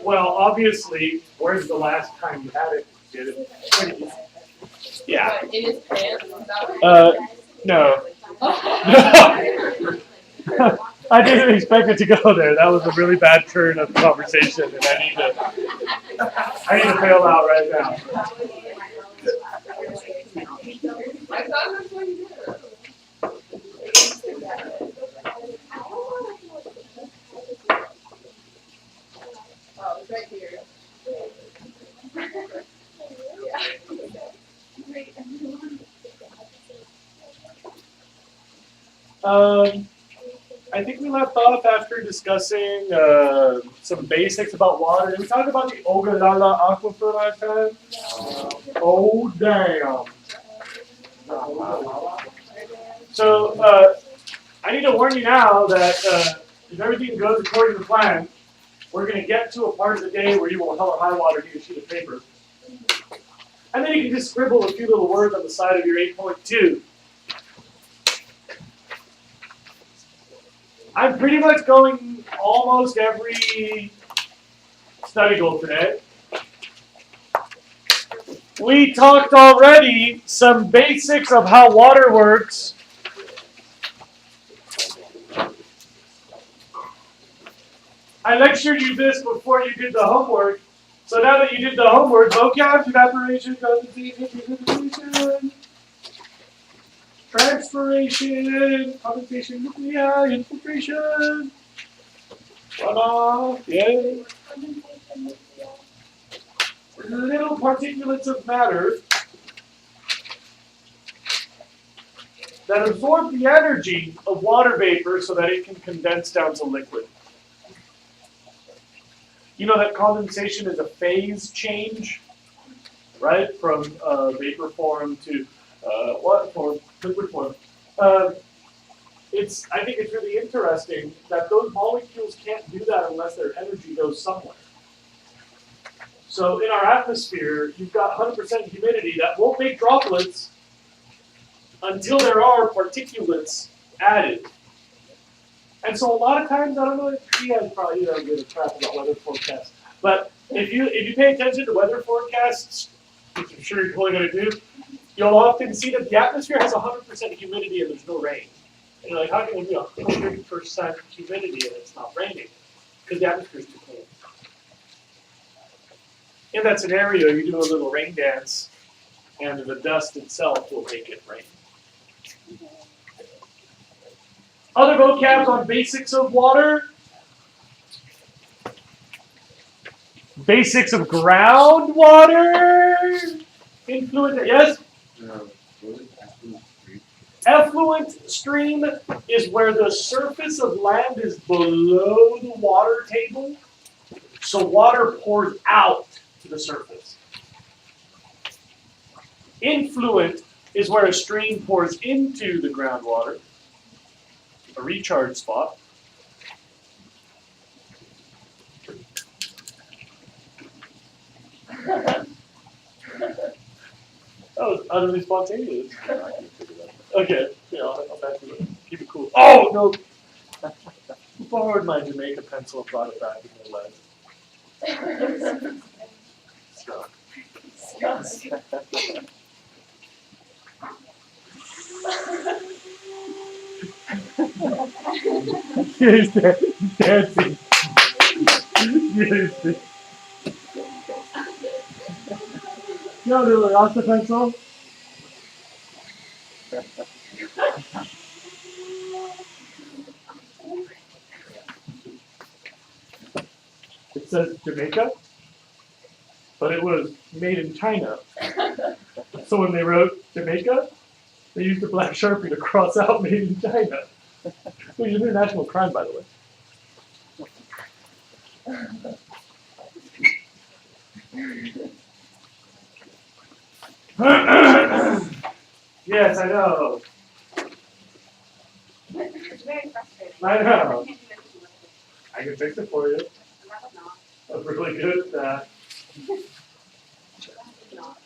Well, obviously, where's the last time you had it? Did it? Yeah. In his pants? No. I didn't expect it to go there. That was a really bad turn of the conversation, and I need to bail out right now. I thought that's what you did. Oh, it's right here. I think we left off after discussing some basics about water. Did we talk about the Ogallala Aquifer last time? Oh, damn. So, I need to warn you now that if everything goes according to plan, we're going to get to a part of the day where you will hell or high water need a sheet of paper. And then you can just scribble a few little words on the side of your 8.2. I'm pretty much going almost every study goal today. We talked already some basics of how water works. I lectured you this before you did the homework. So now that you did the homework, vocab, evaporation, condensation, precipitation, transpiration, condensation, nuclei, infiltration, runoff, yeah. Little particulates of matter that absorb the energy of water vapor so that it can condense down to liquid. You know that condensation is a phase change, right? From vapor form to what form? Liquid form. I think it's really interesting that those molecules can't do that unless their energy goes somewhere. So in our atmosphere, you've got 100% humidity that won't make droplets until there are particulates added. And so a lot of times, I don't know if you guys probably don't give a crap about weather forecasts, but if you pay attention to weather forecasts, which I'm sure you're probably going to do, you'll often see that the atmosphere has 100% humidity and there's no rain. And you're like, how can it be 100% humidity and it's not raining? Because the atmosphere is too cold. In that scenario, you do a little rain dance, and the dust itself will make it rain. Other vocabs on basics of water. Basics of groundwater. Influent, yes? Effluent stream is where the surface of land is below the water table, so water pours out to the surface. Influent is where a stream pours into the groundwater, a recharge spot. That was utterly spontaneous. Okay, yeah, I'll back to it. Keep it cool. Oh, no! I borrowed my Jamaica pencil and brought it back with my lead. Stuck. He's dancing. No, they lost the pencil. It says Jamaica, but it was made in China. So when they wrote Jamaica, they used a black Sharpie to cross out made in China. Which is an international crime, by the way. Yes, I know. It's very frustrating. I know. can't do anything with it. I can fix it for you. I'd rather not. I'm really good at that. Not.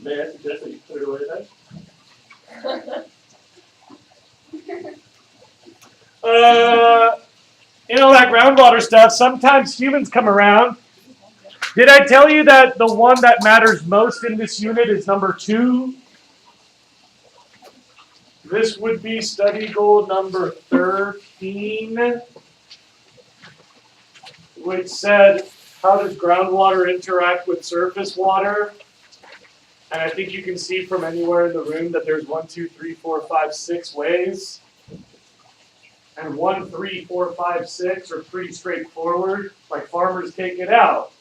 May I suggest that you put it away then? all that groundwater stuff, sometimes humans come around. Did I tell you that the one that matters most in this unit is number 2? This would be study goal number 13, which said, how does groundwater interact with surface water? And I think you can see from anywhere in the room that there's 1, 2, 3, 4, 5, 6 ways. And 1, 3, 4, 5, 6 are pretty straightforward. Like farmers take it out,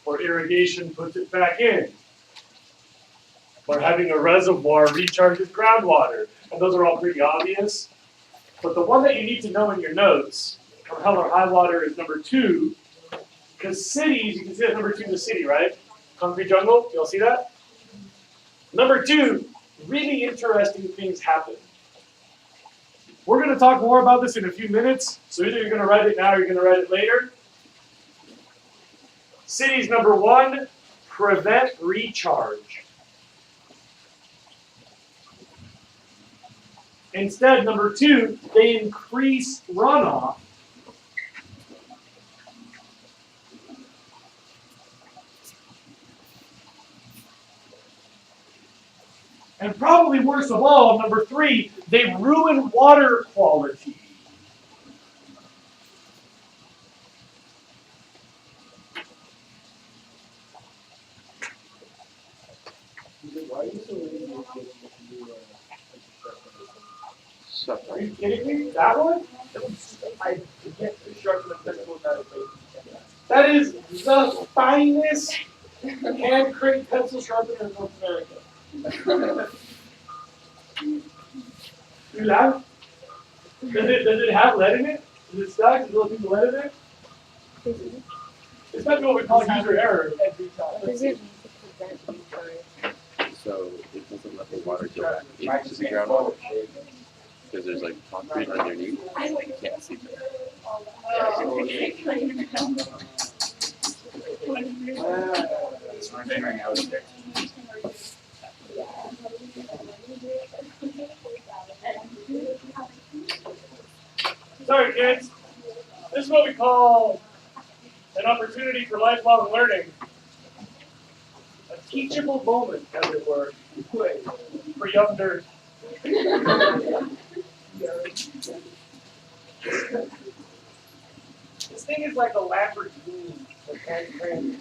or irrigation puts it back in, or having a reservoir recharges groundwater. And those are all pretty obvious. But the one that you need to know in your notes, color high water, is number 2. Because cities, you can see that number 2 is a city, right? Concrete jungle, you all see that? Number 2, really interesting things happen. We're going to talk more about this in a few minutes, so either you're going to write it now or you're going to write it later. Cities, number 1, prevent recharge. Instead, number 2, they increase runoff. And probably worst of all, number 3, they ruin water quality. Are you kidding me? That one? I get to sharpen the pencil without a That is the finest hand crank pencil sharpener in North America. You laugh? Does it have lead in it? Is it stuck? Does it look like lead in it? It's not what we call user error every time. So it doesn't let the water go into the groundwater because there's like concrete underneath. You can't see it. It's running out of there. Sorry, kids. This is what we call an opportunity for lifelong learning. A teachable moment, as it were, for young nerds. This thing is like a Lamborghini for hand crank.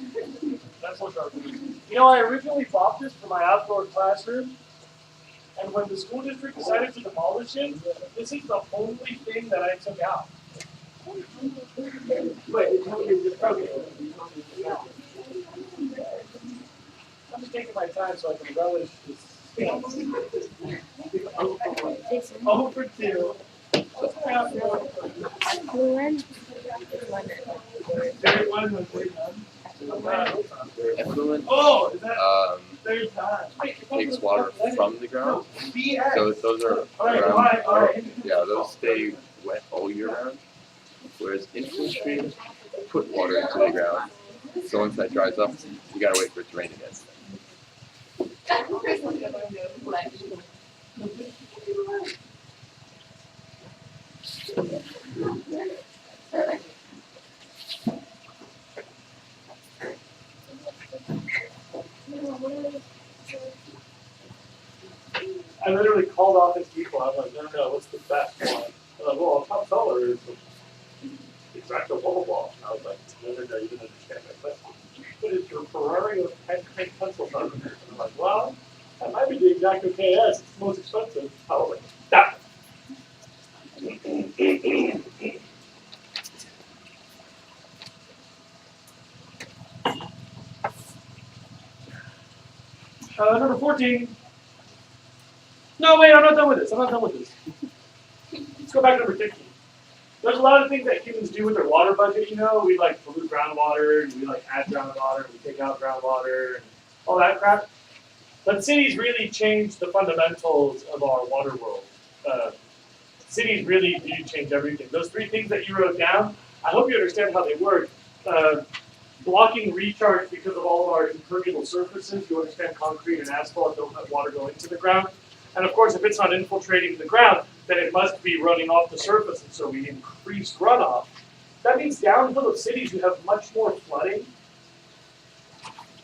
That's what our You know, I originally bought this for my outdoor classroom, and when the school district decided to demolish it, this is the only thing that I took out. Wait, tell me the program. I'm just taking my time so I can relish this. Oh, for 2. Effluent Oh, is that third time? takes water from the ground. So those are those stay wet all year round. Whereas influent streams put water into the ground. So once that dries up, you gotta wait for it to rain again. I literally called off his people. I was like, no, what's the best one? They're like, well, top seller is exactly blah, blah, blah. And I was like, no, you didn't understand my question. But it's your Ferrari with hand crank pencil sharpener. And I'm like, well, that might be the Exacto KS. It's the most expensive. I was like, that. Number 14. No, wait, I'm not done with this. Let's go back to number 15. There's a lot of things that humans do with their water budget, you know. We like pollute groundwater, and we like add groundwater, we take out groundwater, and all that crap. But cities really change the fundamentals of our water world. Cities really do change everything. Those 3 things that you wrote down, I hope you understand how they work. Blocking recharge because of all of our impermeable surfaces. You understand concrete and asphalt don't let water go into the ground. And of course, if it's not infiltrating the ground, then it must be running off the surface. And so we increase runoff. that means downhill of cities you have much more flooding.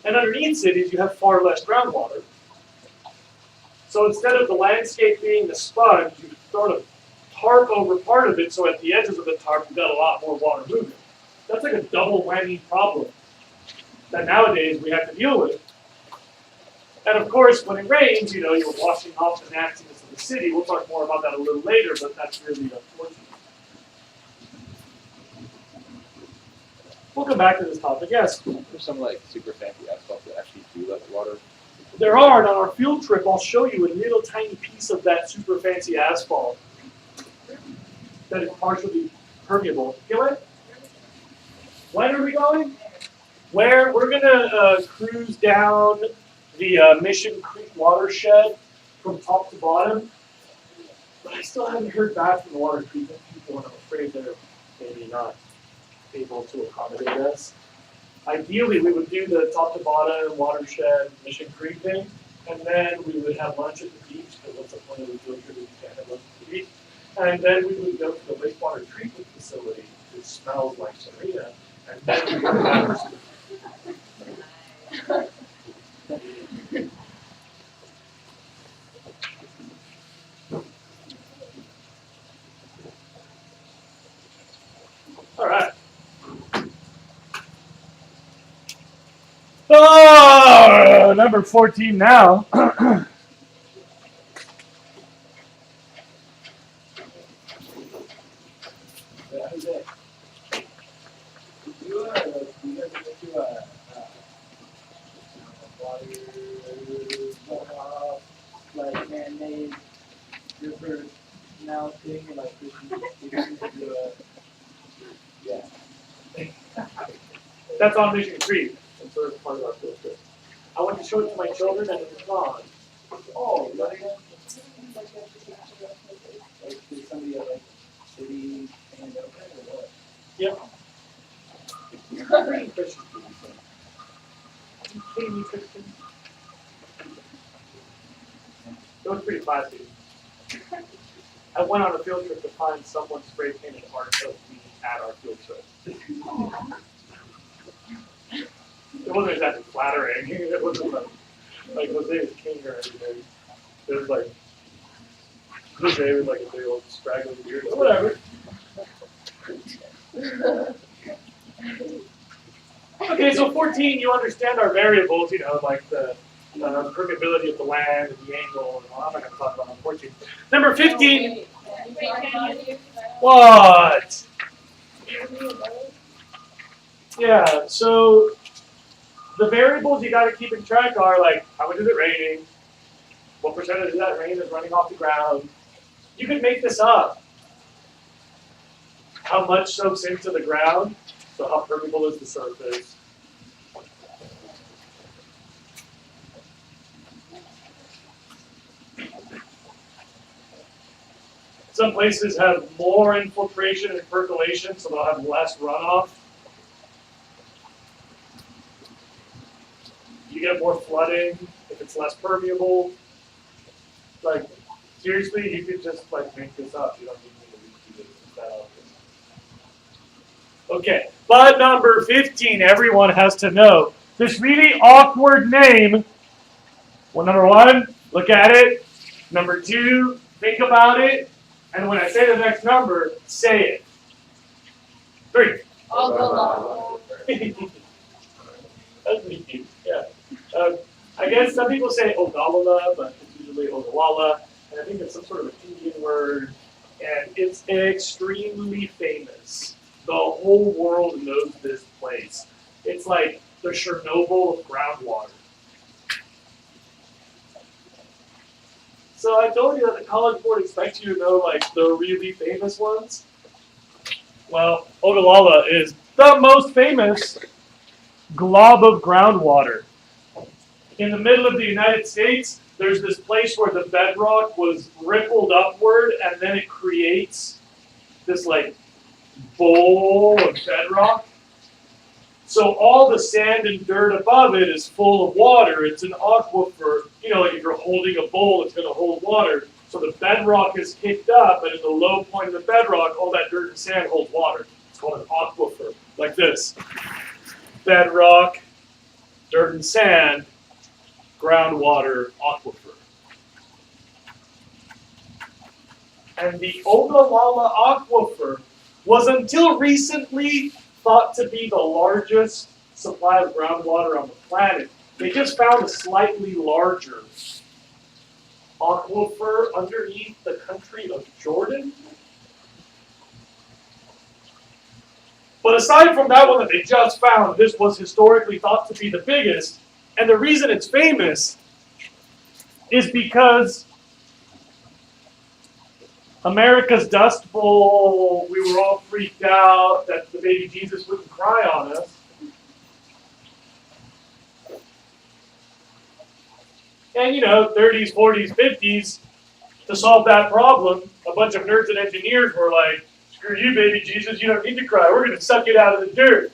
And underneath cities you have far less groundwater. So instead of the landscape being the sponge, you've thrown a tarp over part of it, so at the edges of the tarp you've got a lot more water moving. That's like a double whammy problem that nowadays we have to deal with. And of course, when it rains, you know, you're washing off the nastiness of the city. We'll talk more about that a little later, but that's really unfortunate. We'll come back to this topic, yes. There's some like super fancy asphalt that actually do let water. There are, and on our field trip, I'll show you a little tiny piece of that super fancy asphalt that is partially permeable. Get it? When are we going? Where? We're gonna cruise down the Mission Creek watershed from top to bottom. But I still haven't heard back from the water treatment people, and I'm afraid they're maybe not able to accommodate us. Ideally, we would do the top to bottom watershed Mission Creek thing, and then we would have lunch at the beach, because what's the point of the field trip if you can't have lunch at the beach? And then we would go to the wastewater treatment facility, which smells like Serena, and then we would have all right. Oh, number 14 now. Like man-made river now thing, and like yeah. That's on Mission Creek. That's sort of part of our field trip. I want to show it to my children, and it's gone. Oh, you got it? Like did somebody at like city hand over or what? Yep. Pretty efficient. You kidding me, Kristen? It was pretty classy. I went on a field trip to find someone spray painted art of me at our field trip. It wasn't exactly flattering. It wasn't like Jose was king or anything. It was like Jose was like a big old straggly beard. But whatever. Okay, so 14, you understand our variables, you know, like the permeability of the land and the angle, and I'm not going to talk about on 14. Number 15. What? Yeah, so the variables you got to keep in track are like how much is it raining, what percentage of that rain is running off the ground. You can make this up. How much soaks into the ground, so how permeable is the surface. Some places have more infiltration and percolation, so they'll have less runoff. You get more flooding if it's less permeable. Like, seriously, you could just like make this up. You don't need me to repeat it. It's that obvious. Okay, but number 15, everyone has to know this really awkward name. Well, number 1, look at it. Number 2, think about it. And when I say the next number, say it. 3. Ogallala. That's pretty cute, yeah. I guess some people say Ogallala, but it's usually Ogallala. And I think it's some sort of an Indian word. And it's extremely famous. The whole world knows this place. It's like the Chernobyl of groundwater. So I told you that the College Board expects you to know like the really famous ones. Well, Ogallala is the most famous glob of groundwater. In the middle of the United States, there's this place where the bedrock was rippled upward and then it creates this like bowl of bedrock. So all the sand and dirt above it is full of water. It's an aquifer. You know, like if you're holding a bowl, it's going to hold water. So the bedrock is kicked up, and at the low point of the bedrock, all that dirt and sand holds water. It's called an aquifer. this: bedrock, dirt and sand, groundwater, aquifer. And the Ogallala Aquifer was until recently thought to be the largest supply of groundwater on the planet. They just found a slightly larger aquifer underneath the country of Jordan. But aside from that one that they just found, this was historically thought to be the biggest. And the reason it's famous is because America's Dust Bowl, we were all freaked out that the baby Jesus wouldn't cry on us. And 30s, 40s, 50s, to solve that problem, a bunch of nerds and engineers were like, screw you, baby Jesus, you don't need to cry. We're going to suck it out of the dirt.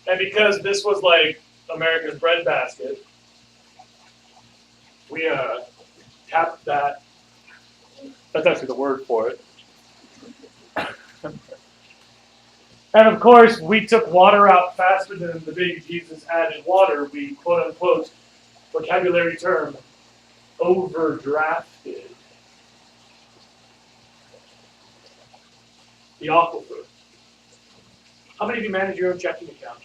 And because this was like America's breadbasket, we tapped that. That's actually the word for it. And of course, we took water out faster than the baby Jesus added water. We, quote unquote, vocabulary term, overdrafted the aquifer. How many of you manage your own checking account?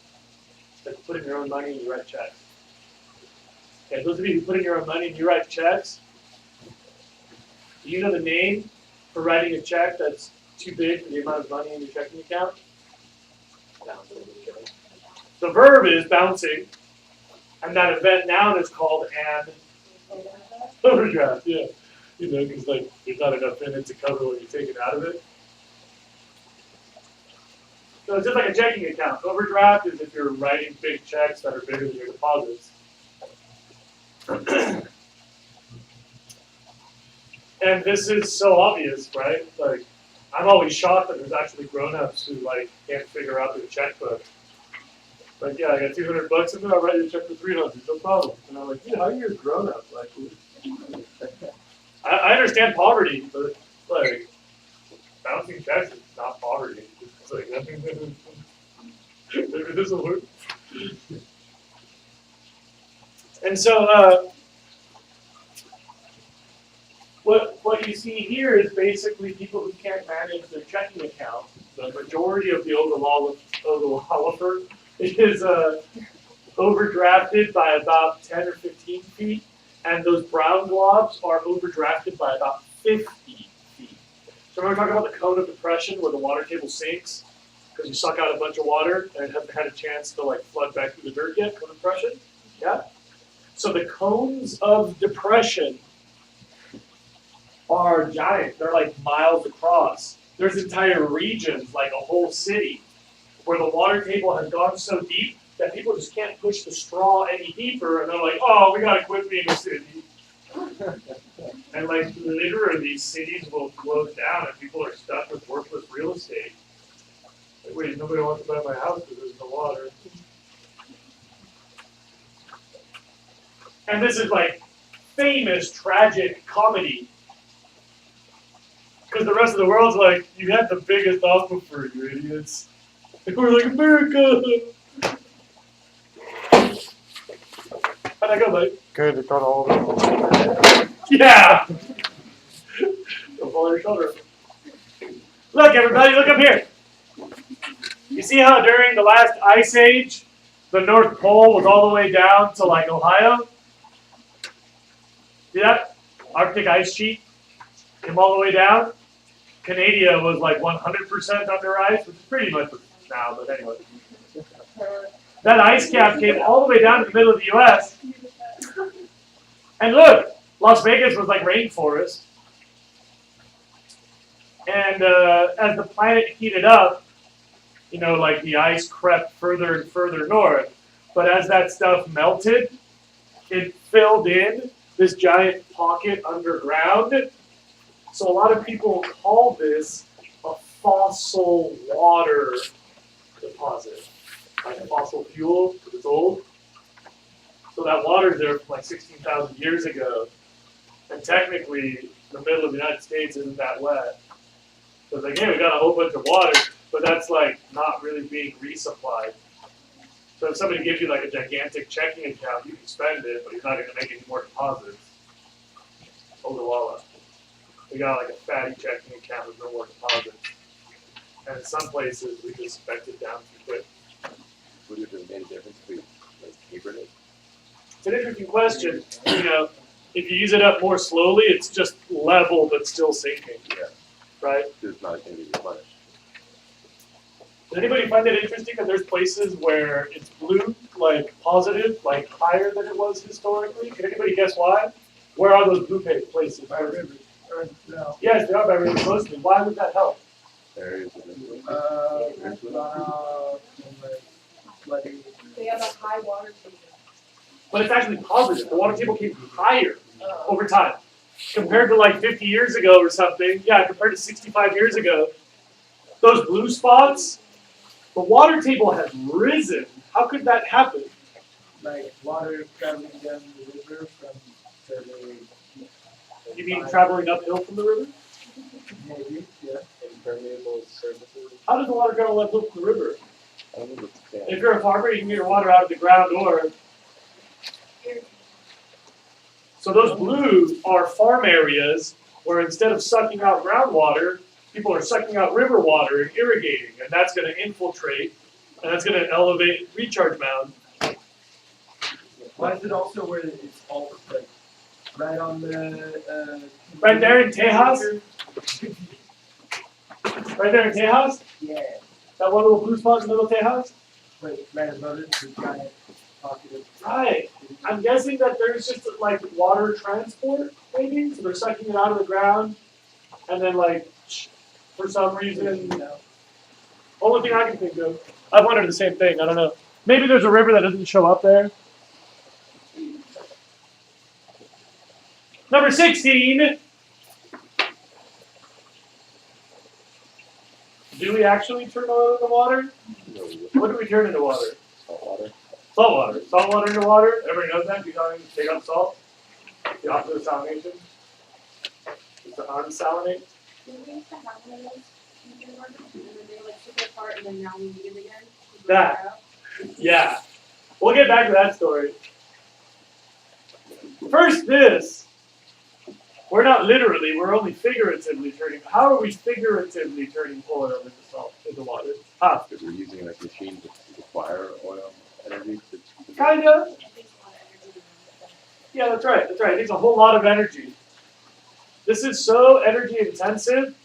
Like put in your own money and you write checks? Okay, those of you who put in your own money and you write checks, do you know the name for writing a check that's too big for the amount of money in your checking account? The verb is bouncing, and that event noun is called an overdraft. Yeah, because like there's not enough in it to cover what you take it out of it. So it's just like a checking account. Overdraft is if you're writing big checks that are bigger than your deposits. And this is so obvious, right? Like, I'm always shocked that there's actually grown-ups who like can't figure out their checkbook. Like, yeah, I got $200 in there. I'll write you a check for $300, no problem. And I'm like, yeah, how are you a grown-up? Like, I understand poverty, but like bouncing checks is not poverty. It's like maybe this will work. And so, what you see here is basically people who can't manage their checking account. The majority of the Ogallala is overdrafted by about 10 or 15 feet, and those brown globs are overdrafted by about 50 feet. So remember talking about the cone of depression where the water table sinks because you suck out a bunch of water and it hasn't had a chance to like flood back through the dirt yet, cone of depression? Yeah? So the cones of depression are giant. They're like miles across. There's entire regions, like a whole city, where the water table has gone so deep that people just can't push the straw any deeper, and they're like, oh, we gotta quit being a city. And like literally cities will close down and people are stuck with worthless real estate. Like, wait, nobody wants to buy my house because there's no water. And this is like famous tragic comedy. Because the rest of the world's like, you had the biggest aquifer, you idiots. And we're like, America! How'd I go, buddy? Good, it got all of them. Yeah! Don't fall on your shoulder. Look, everybody, look up here. You see how during the last ice age, the North Pole was all the way down to like Ohio? See that? Arctic ice sheet came all the way down. Canada was like 100% under ice, which is pretty much now, but anyway. That ice cap came all the way down to the middle of the U.S. And look, Las Vegas was like rainforest. And as the planet heated up, like the ice crept further and further north. But as that stuff melted, it filled in this giant pocket underground. So a lot of people call this a fossil water deposit, like a fossil fuel, because it's old. So that water's there from like 16,000 years ago. And technically, the middle of the United States isn't that wet. So it's like, hey, we got a whole bunch of water. but that's like not really being resupplied. So if somebody gives you like a gigantic checking account, you can spend it, but you're not going to make any more deposits. Ogallala. We got like a fatty checking account with no more deposits. And in some places, we just spent it down too quick. Would it have made a difference if we like tapered it? It's an interesting question. You know, if you use it up more slowly, it's just level but still sinking. Yeah. Right? It's not going to be replenished. Does anybody find it interesting that there's places where it's blue, like positive, like higher than it was historically? Can anybody guess why? Where are those blue places? By rivers, or no. Yes, they are by rivers mostly. Why would that help? Areas of influence. Runoff, and like flooding. They have a high water table. But it's actually positive. The water table came higher Oh. over time. Compared to like 50 years ago or something, yeah, compared to 65 years ago, those blue spots, the water table has risen. How could that happen? Like water traveling down the river from further. You mean traveling uphill from the river? Maybe, yeah. Impermeable surfaces. How does the water travel uphill from the river? I don't know what's If that. you're a farmer, you can get your water out of the ground or. So those blue are farm areas where instead of sucking out groundwater, people are sucking out river water and irrigating, and that's going to infiltrate, and that's going to elevate recharge mound. Why is it also where it's all like right on the Right there in Tejas? Right there in Tejas? Yeah. That one little blue spot in the middle of Tejas? Wait, right above it, the giant pocket of. Right. I'm guessing that there's just like water transport, maybe? So they're sucking it out of the ground, and then like, for some reason, only thing I can think of. I've wondered the same thing. I don't know. Maybe there's a river that doesn't show up there. Number 16. Do we actually turn oil into water? No, What do we turn into water? salt water. Salt water. Salt water into water. Everybody knows that. You don't even take up salt. The opposite of salination. It's to unsalinate. Did we used to have one of those in kindergarten? And then they like took it apart and then now we need it again? That. Yeah. We'll get back to that story. First, this. We're not literally, we're only figuratively turning. How are we figuratively turning oil into salt, into water? Ah, Because we're using like machines that require oil energy to. kinda. It takes a lot of energy to run it. Yeah, that's right. That's right. It takes a whole lot of energy. This is so energy intensive.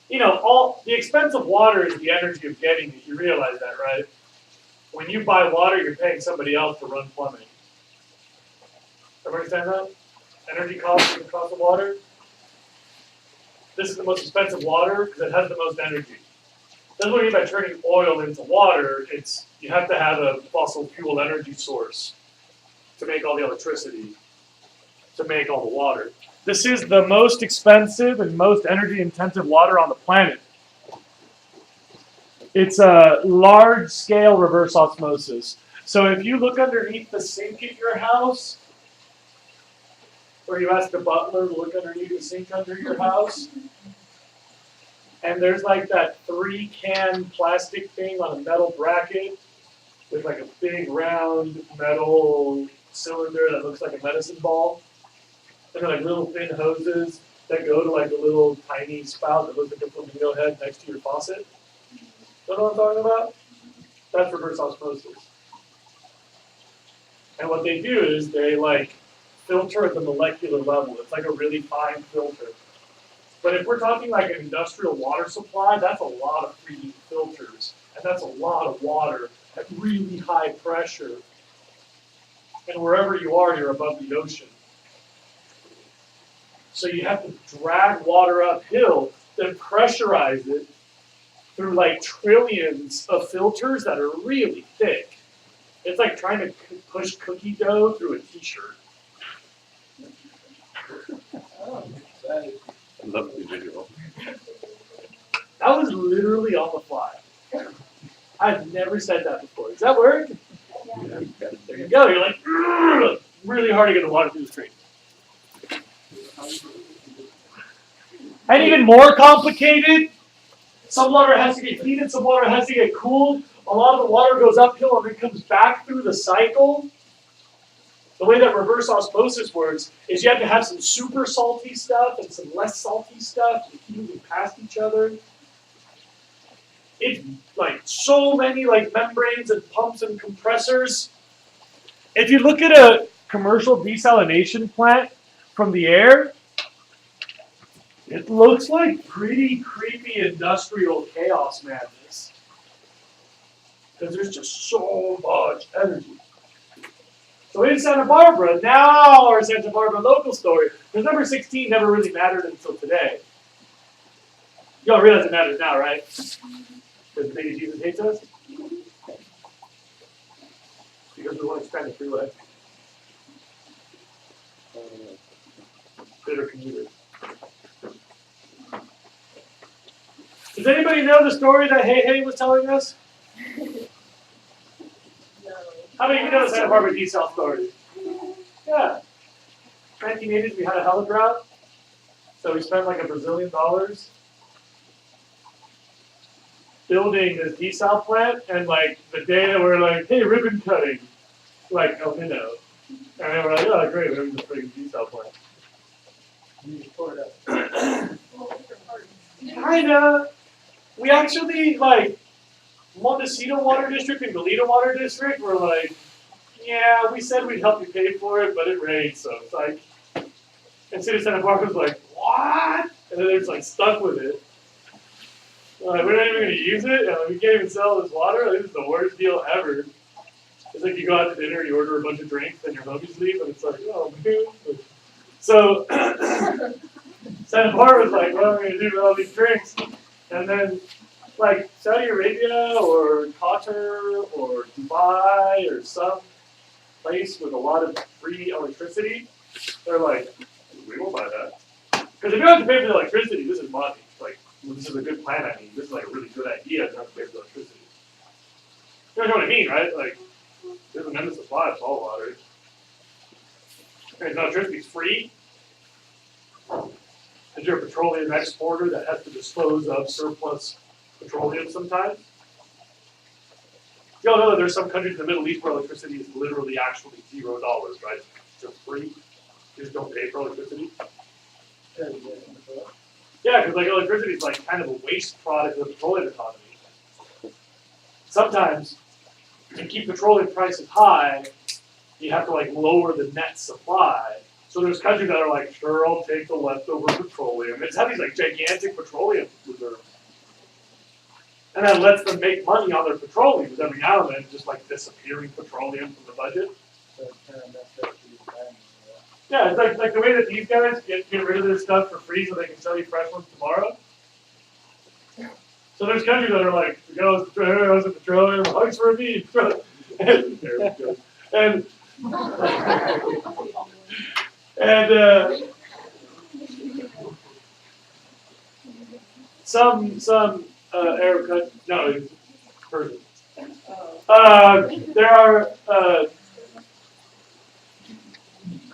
You know, all the expense of water is the energy of getting it. You realize that, right? When you buy water, you're paying somebody else to run plumbing. Everybody understand that? Energy costs and the cost of water. This is the most expensive water because it has the most energy. That's what I mean by turning oil into water. It's you have to have a fossil fuel energy source to make all the electricity, to make all the water. This is the most expensive and most energy intensive water on the planet. It's a large scale reverse osmosis. So if you look underneath the sink at your house, or you ask the butler to look underneath the sink under your house, and there's like that 3-can plastic thing on a metal bracket with like a big round metal cylinder that looks like a medicine ball. And then like little thin hoses that go to like a little tiny spout that looks like a flamingo head next to your faucet. You know what I'm talking about? That's reverse osmosis. And what they do is they like filter at the molecular level. It's like a really fine filter. But if we're talking like an industrial water supply, that's a lot of freaking filters. And that's a lot of water at really high pressure. And wherever you are, you're above the ocean. So you have to drag water uphill, then pressurize it through like trillions of filters that are really thick. It's like trying to push cookie dough through a t-shirt. I love the visual. That was literally on the fly. I've never said that before. Does that work? Yeah, you got it. There you go. You're like, "Ugh," really hard to get the water through the screen. And even more complicated, Some water has to get heated, some water has to get cooled. A lot of the water goes uphill and then comes back through the cycle. The way that reverse osmosis works is you have to have some super salty stuff and some less salty stuff to keep moving past each other. It's like so many like membranes and pumps and compressors. If you look at a commercial desalination plant from the air, it looks like pretty creepy industrial chaos madness. Because there's just so much energy. So in Santa Barbara, now our Santa Barbara local story, because number 16 never really mattered until today. Y'all realize it matters now, right? Because maybe Jesus hates us? Because we want to expand the freeway. Bitter commuters. Does anybody know the story that Hey Hey was telling us? How many of you know the Santa Barbara desal story? Yeah. 1980s, we had a hella drought. So we spent like $1 Brazilian building this desal plant. And like the day that we're like, hey, ribbon cutting. Like, El Nino. And then we're like, oh, great, we're having this freaking desal plant. Kinda. We actually, like, Montecito Water District and Goleta Water District were like, yeah, we said we'd help you pay for it, but it rained, so it's like, and City of Santa Barbara was like, what? And then they're just like stuck with it. Like, we're not even going to use it, and we can't even sell this water. This is the worst deal ever. It's like you go out to dinner, you order a bunch of drinks, and your homies leave, and it's like, oh, man. So, Santa Barbara's like, what am I going to do with all these drinks? And then, like, Saudi Arabia or Qatar or Dubai or some place with a lot of free electricity, they're like, we won't buy that. Because if you don't have to pay for the electricity, this is money. Like, this is a good plan, I mean. This is like a really good idea to have to pay for the electricity. You know what I mean, right? Like, there's an endless supply of salt water. And electricity is free. Is there a petroleum exporter that has to dispose of surplus petroleum sometimes? You all know that there's some countries in the Middle East where electricity is literally actually $0, right? It's just free. You just don't pay for electricity. Yeah, because like electricity is like kind of a waste product of the petroleum economy. Sometimes to keep petroleum prices high, you have to like lower the net supply. So there's countries that are like, sure, I'll take the leftover petroleum. It's had these like gigantic petroleum reserves. And that lets them make money on their petroleum, because every now and then it's just like disappearing petroleum from the budget. Yeah, it's like the way that these guys get rid of their stuff for free so they can sell you fresh ones tomorrow. So there's countries that are like, how's the petroleum, hugs for me. And some Arab countries, no, it's Persian.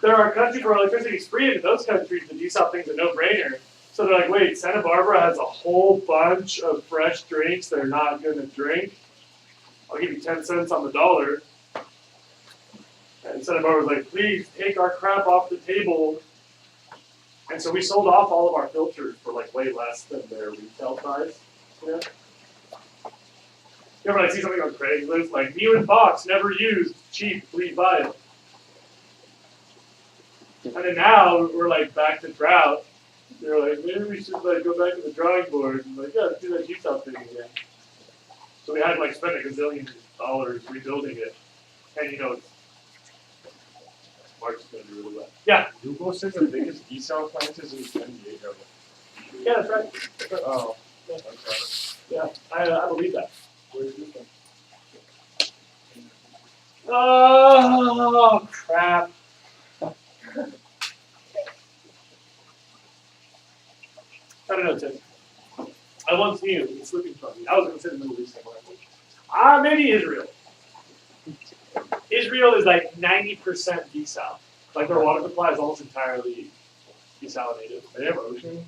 There are countries where electricity is free, and in those countries the desal thing's a no-brainer. So they're like, wait, Santa Barbara has a whole bunch of fresh drinks they're not gonna drink. I'll give you 10 cents on the dollar. And Santa Barbara's like, please take our crap off the table. And so we sold off all of our filters for like way less than their retail price. Yeah. You ever like see something on Craigslist like new in box, never used, cheap, please buy it. And then now we're like back to drought. They're like, maybe we should like go back to the drawing board and like, yeah, let's do that desal thing again. So we had to like spend $1 gazillion rebuilding it. And you know, Mark's gonna do really well. Yeah. Google says the biggest desal plant is in San Diego. Yeah, that's right. That's right. Oh, Yeah. okay. Yeah, I believe that. Where's this one? Oh crap. I don't know, Tim. I once knew it's slipping from me. I was gonna say the Middle East somewhere. Maybe Israel. Israel is like 90% desal. Like their water supply is almost entirely desalinated. They have ocean?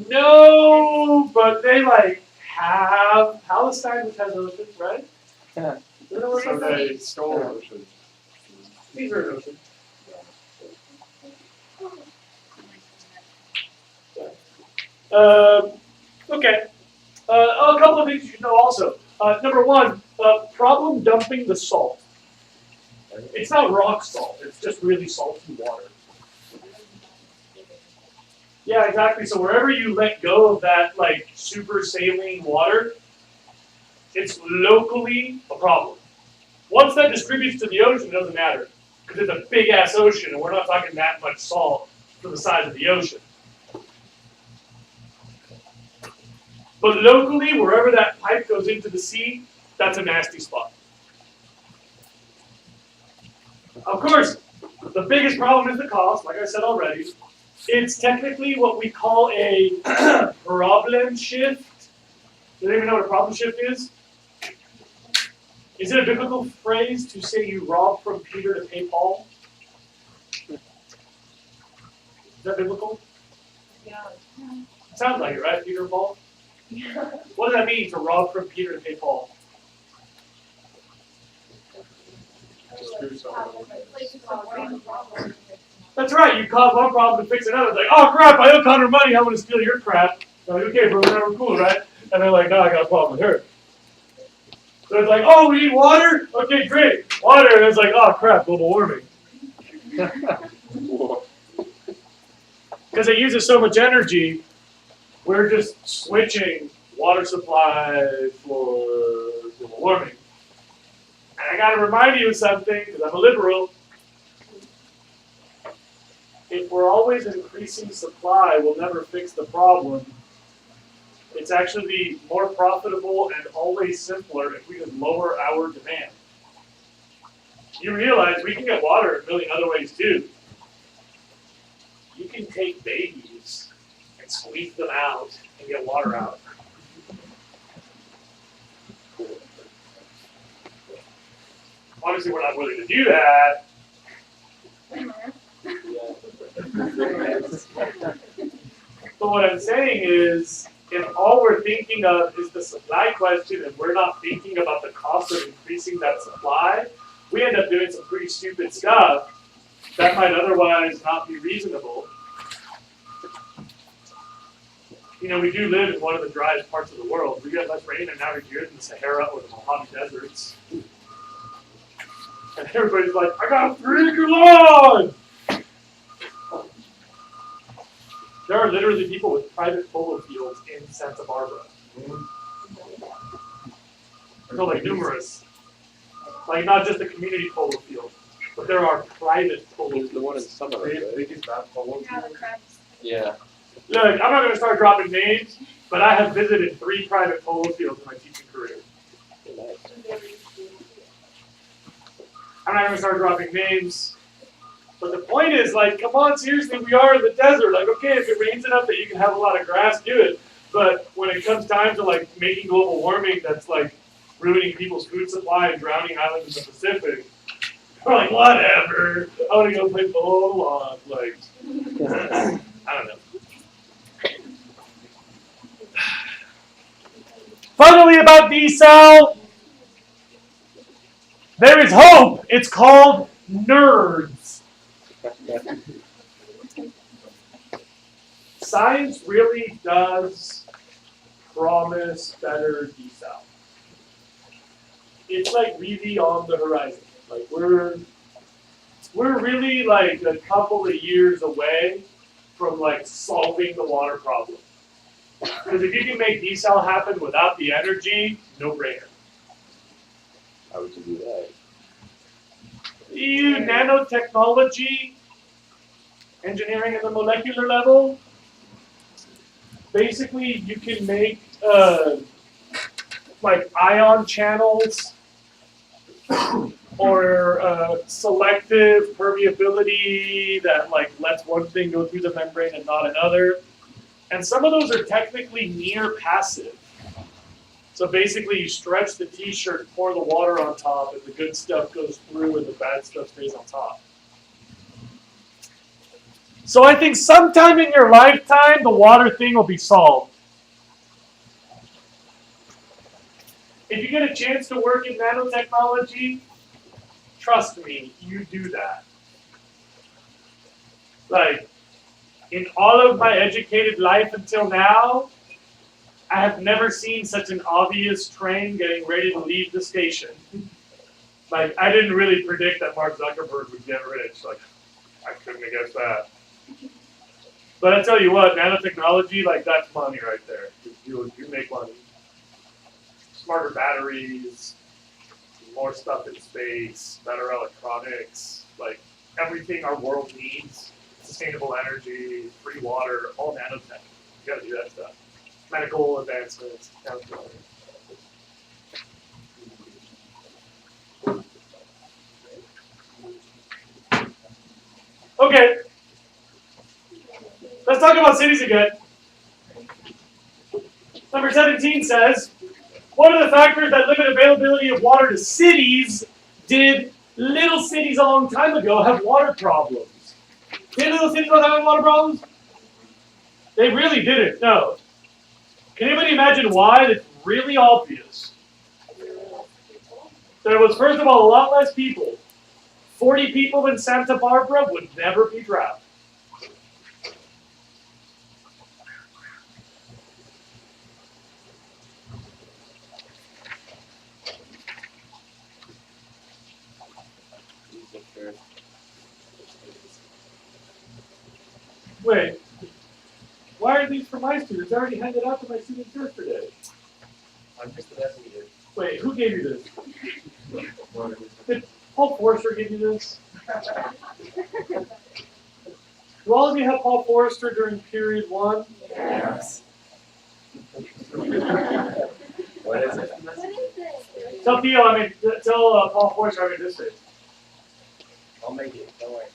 No, but like have Palestine, which has oceans, right? Yeah. You know what So I'm saying? they stole ocean. These are oceans. Okay. A couple of things you should know also. Number one, problem dumping the salt. It's not rock salt. It's just really salty water. Yeah, exactly. So wherever you let go of that like super saline water, it's locally a problem. Once that distributes to the ocean, it doesn't matter because it's a big ass ocean, and we're not talking that much salt for the size of the ocean. But locally, wherever that pipe goes into the sea, that's a nasty spot. Of course, the biggest problem is the cost, like I said already. It's technically what we call a problem shift. Do they even know what a problem shift is? Is it a biblical phrase to say you rob from Peter to pay Paul? Is that biblical? Yeah. Sounds like it, right? Peter and Paul? What does that mean to rob from Peter to pay Paul? That's right, you cause one problem to fix another. It's like, oh crap, I owe Connor money, I'm gonna steal your crap. I'm like, okay, bro, we're cool, right? And they're like, no, I got a problem with her. So it's like, oh, we need water? Okay, great, water. And it's like, oh crap, global warming. Because it uses so much energy, we're just switching water supply for global warming. And I gotta remind you of something, because I'm a liberal. If we're always increasing supply, we'll never fix the problem. It's actually more profitable and always simpler if we can lower our demand. You realize we can get water a million other ways too. You can take babies and squeeze them out and get water out. Obviously, we're not willing to do that. But what I'm saying is, if all we're thinking of is the supply question and we're not thinking about the cost of increasing that supply, we end up doing some pretty stupid stuff that might otherwise not be reasonable. You know, we do live in one of the driest parts of the world. We get less rain an average year than the Sahara or the Mojave deserts. And everybody's like, I got a 3-acre lawn! There are literally people with private polo fields in Santa Barbara. No, like numerous. Like not just a community polo field, but there are private polo fields. The one in Summer, right? Biggest bad polo. Yeah, the crabs. Yeah. Look, I'm not going to start dropping names, but I have visited 3 private polo fields in my teaching career. I'm not going to start dropping names. But the point is, like, come on, seriously, we are in the desert. Like, okay, if it rains enough that you can have a lot of grass, do it. But when it comes time to, like, making global warming that's, like, ruining people's food supply and drowning islands in the Pacific, we're like, whatever. I want to go play polo on. Like, I don't know. Finally, about desal, there is hope. It's called nerds. Science really does promise better desal. It's like really on the horizon. Like we're really like a couple of years away from like solving the water problem. Because if you can make desal happen without the energy, no brainer. How would you do that? Nanotechnology, engineering at the molecular level. Basically, you can make like ion channels or selective permeability that like lets one thing go through the membrane and not another. And some of those are technically near passive. So basically, you stretch the t-shirt, pour the water on top, and the good stuff goes through and the bad stuff stays on top. So I think sometime in your lifetime, the water thing will be solved. If you get a chance to work in nanotechnology, trust me, you do that. Like, in all of my educated life until now, I have never seen such an obvious train getting ready to leave the station. Like, I didn't really predict that Mark Zuckerberg would get rich. Like, I couldn't have guessed that. But I tell you what, nanotechnology, like, that's money right there. You make money. Smarter batteries, more stuff in space, better electronics, like, everything our world needs. Sustainable energy, free water, all nanotech. You gotta do that stuff. Medical advancements, counseling. Okay. Let's talk about cities again. Number 17 says, what are the factors that limit availability of water to cities? Did little cities a long time ago have water problems? Did little cities have water problems? They really didn't, no. Can anybody imagine why? That's really obvious. There was, first of all, a lot less people. 40 people in Santa Barbara would never be drowned. Wait, why are these for my students? I already handed out to my students yesterday. I'm just the messenger. Wait, who gave you this? Did Paul Forrester give you this? Do all of you have Paul Forrester during period 1? Yes. What is it? Tell Theo, tell Paul Forrester I made this thing. I'll make it, don't worry.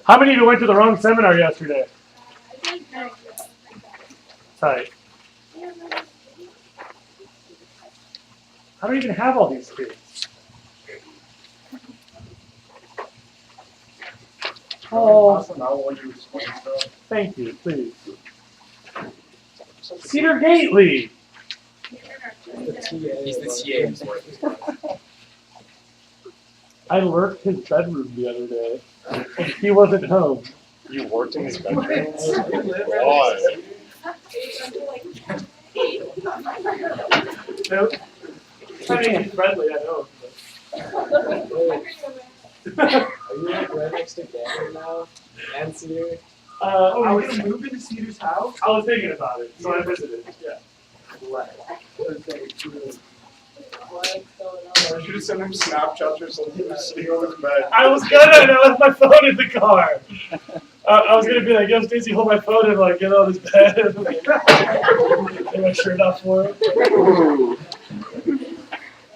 How many of you went to the wrong seminar yesterday? Tight. How do you even have all these things? Oh, thank you, please. Cedar Gately. He's the TA. I lurked his bedroom the other day. He wasn't home. You worked in his bedroom? Why? Nope. I mean, he's friendly, I know. Are you like right next to Gavin now? And Cedar? I Are we gonna move into Cedar's house? was thinking about it, so I visited. Yeah. I should have sent him Snapchats or something. He was sitting on his bed. I was gonna, and I left my phone in the car. I was gonna be like, yo, Stacey, hold my phone and like get on his bed. Take my shirt off for him.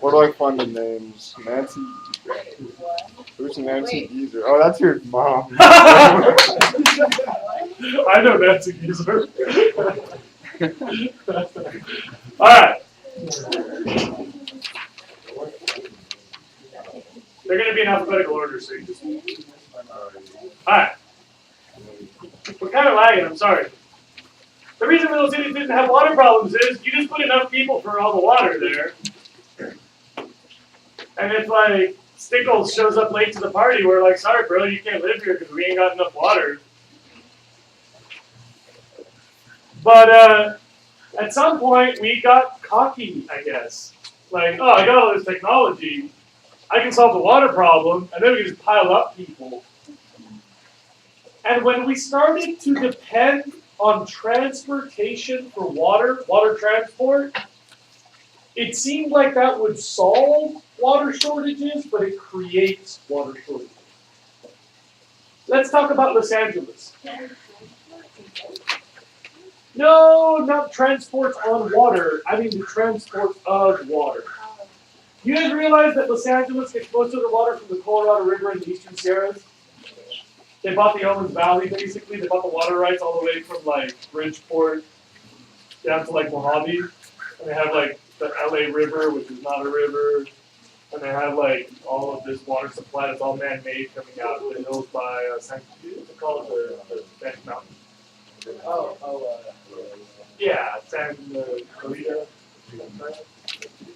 Where do I find the names? Nancy. Who's Nancy Geezer? Oh, that's your mom. I know Nancy Geezer. Alright. They're going to be in alphabetical order, so you just. Alright. We're kind of lagging, I'm sorry. The reason little cities didn't have water problems is you just put enough people for all the water there. And if, like, Stickles shows up late to the party, we're like, sorry, bro, you can't live here because we ain't got enough water. But at some point, we got cocky, I guess. Like, oh, I got all this technology. I can solve the water problem, and then we can just pile up people. And when we started to depend on transportation for water transport, it seemed like that would solve water shortages, but it creates water shortages. Let's talk about Los Angeles. No, not transports on water. I mean the transport of water. You guys realize that Los Angeles gets most of their water from the Colorado River and the Eastern Sierras? They bought the Owens Valley, basically. They bought the water rights all the way from, like, Bridgeport down to, like, Mojave. And they have, like, the LA River, which is not a river. And they have like all of this water supply that's all man-made coming out of the hills by San, what's it called, the Spanish Mountain. Yeah, San Clarita.